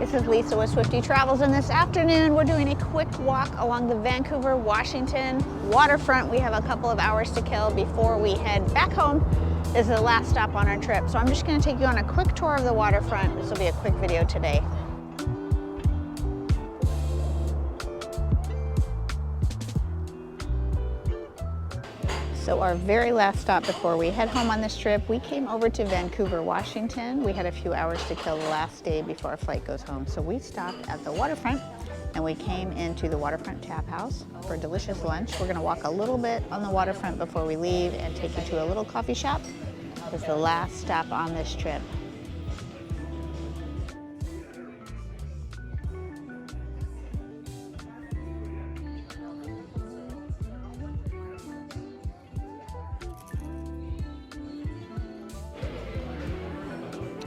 This is Lisa with Swifty Travels, and this afternoon we're doing a quick walk along the Vancouver Washington waterfront. We have a couple of hours to kill before we head back home. This is the last stop on our trip, so I'm just going to take you on a quick tour of the waterfront. This will be a quick video today. So our very last stop before we head home on this trip, we came over to Vancouver, Washington. We had a few hours to kill the last day before our flight goes home. So we stopped at the waterfront and we came into the Waterfront Tap House for a delicious lunch. We're gonna walk a little bit on the waterfront before we leave and take you to a little coffee shop. It's the last stop on this trip.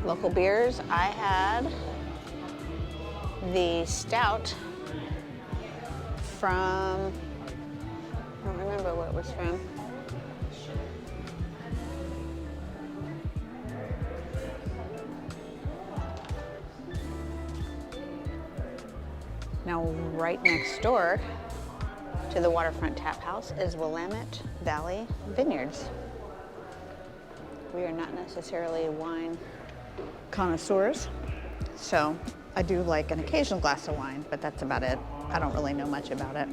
Local beers, I had the stout from, I don't remember what it was from. Now, right next door to the Waterfront Tap House is Willamette Valley Vineyards. We are not necessarily wine connoisseurs, so I do like an occasional glass of wine, but that's about it. I don't really know much about it.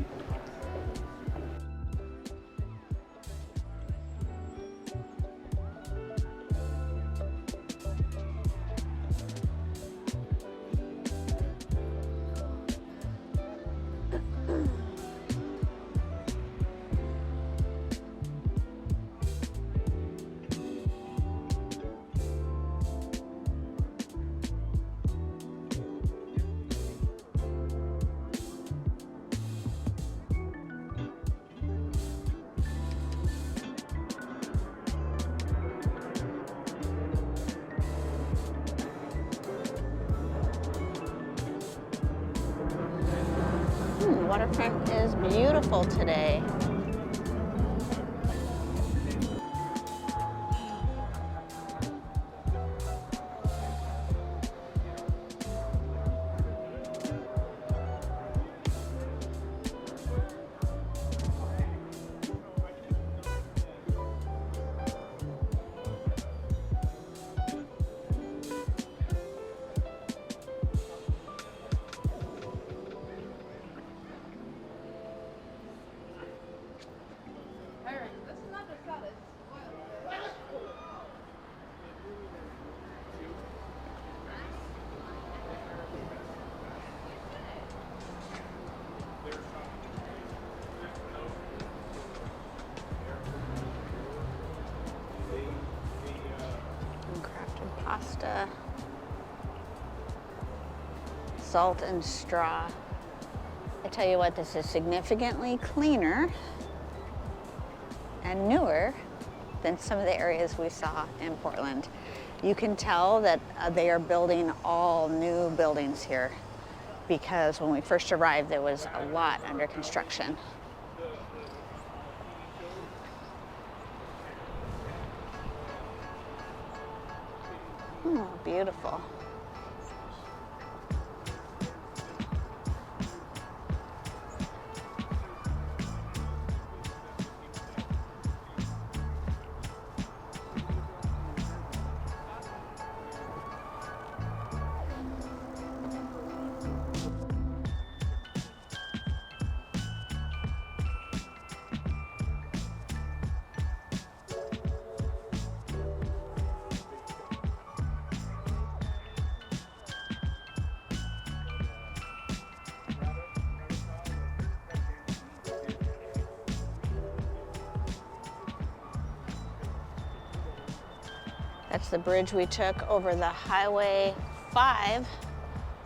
The waterfront is beautiful today. Pasta, salt and straw. I tell you what, this is significantly cleaner and newer than some of the areas we saw in Portland. You can tell that they are building all new buildings here, because when we first arrived there was a lot under construction. Oh, beautiful. That's the bridge we took over the Highway 5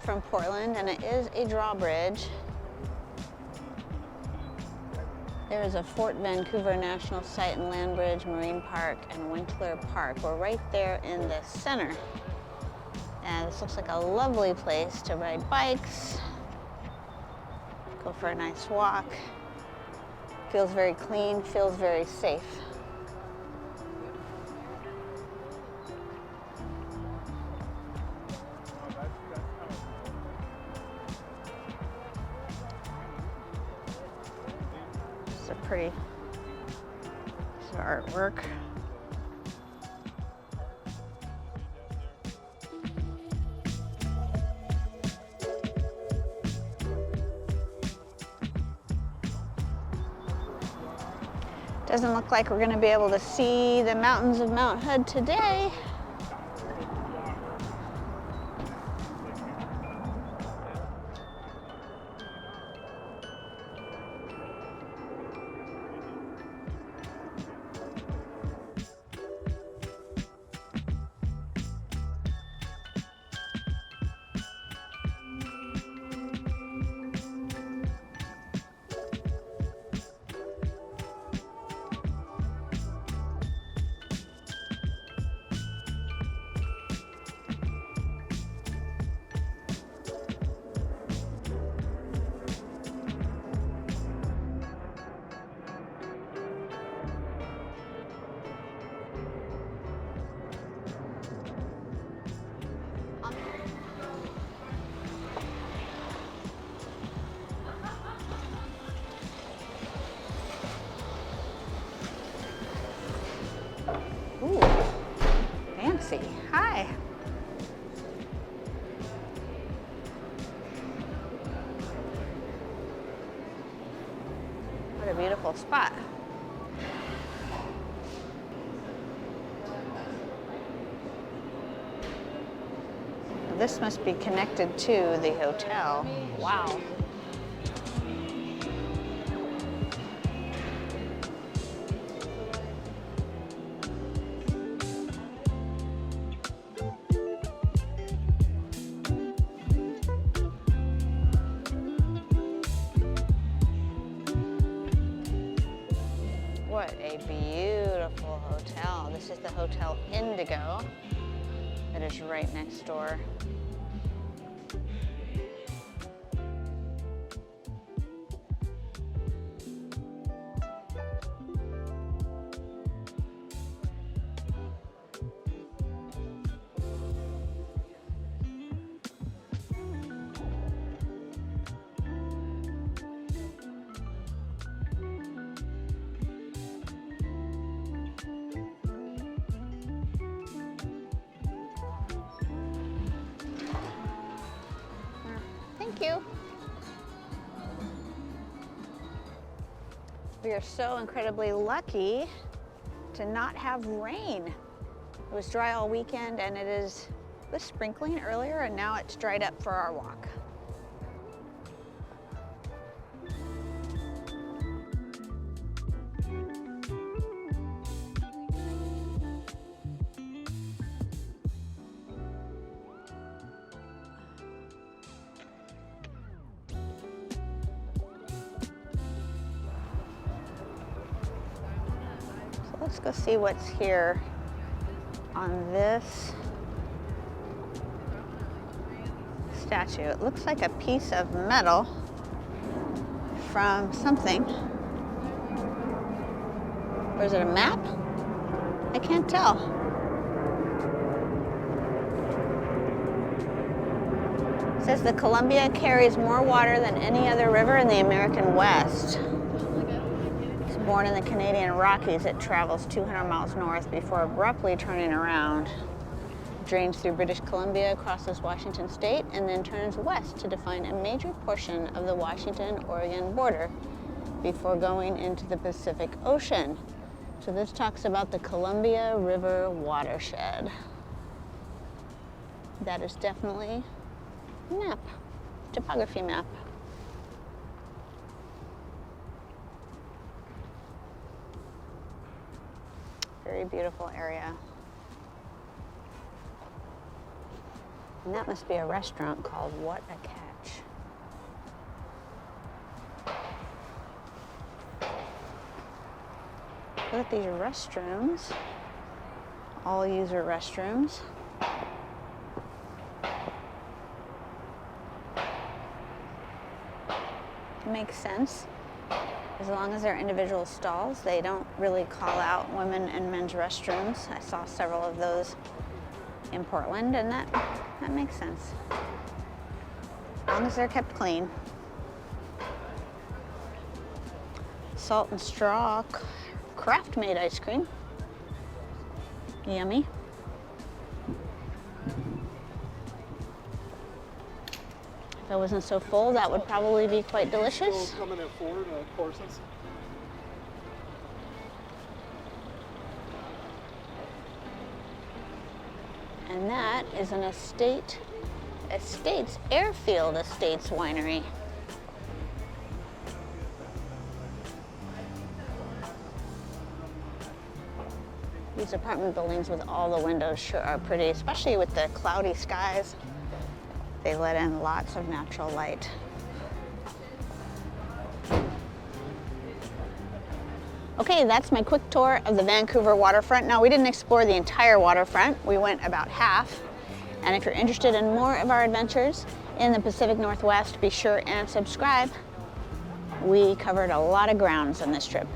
from Portland, and it is a drawbridge. There is a Fort Vancouver National Site and Land Bridge, Marine Park, and Winkler Park. We're right there in the center. And this looks like a lovely place to ride bikes, go for a nice walk. Feels very clean, feels very safe. pretty piece of artwork. Doesn't look like we're going to be able to see the mountains of Mount Hood today. Ooh, fancy. Hi. What a beautiful spot. This must be connected to the hotel. Wow. What a beautiful hotel. This is the Hotel Indigo that is right next door. Thank you. We are so incredibly lucky to not have rain. It was dry all weekend and it was sprinkling earlier and now it's dried up for our walk. Let's go see what's here on this statue. It looks like a piece of metal from something. Or is it a map? I can't tell. It says the Columbia carries more water than any other river in the American West. Born in the Canadian Rockies, it travels 200 miles north before abruptly turning around. Drains through British Columbia, crosses Washington state, and then turns west to define a major portion of the Washington-Oregon border before going into the Pacific Ocean. So this talks about the Columbia River watershed. That is definitely a map, topography map. Very beautiful area. And that must be a restaurant called What a Catch. Look at these restrooms. All user restrooms. Makes sense. As long as they're individual stalls, they don't really call out women and men's restrooms. I saw several of those in Portland, and that makes sense. As long as they're kept clean. salt and straw craft made ice cream. Yummy. If I wasn't so full, that would probably be quite delicious. Still coming at 4 courses. And that is an Airfield Estates winery. These apartment buildings with all the windows sure are pretty, especially with the cloudy skies. They let in lots of natural light. Okay, that's my quick tour of the Vancouver waterfront. Now, we didn't explore the entire waterfront. We went about half. And if you're interested in more of our adventures in the Pacific Northwest, be sure and subscribe. We covered a lot of grounds on this trip.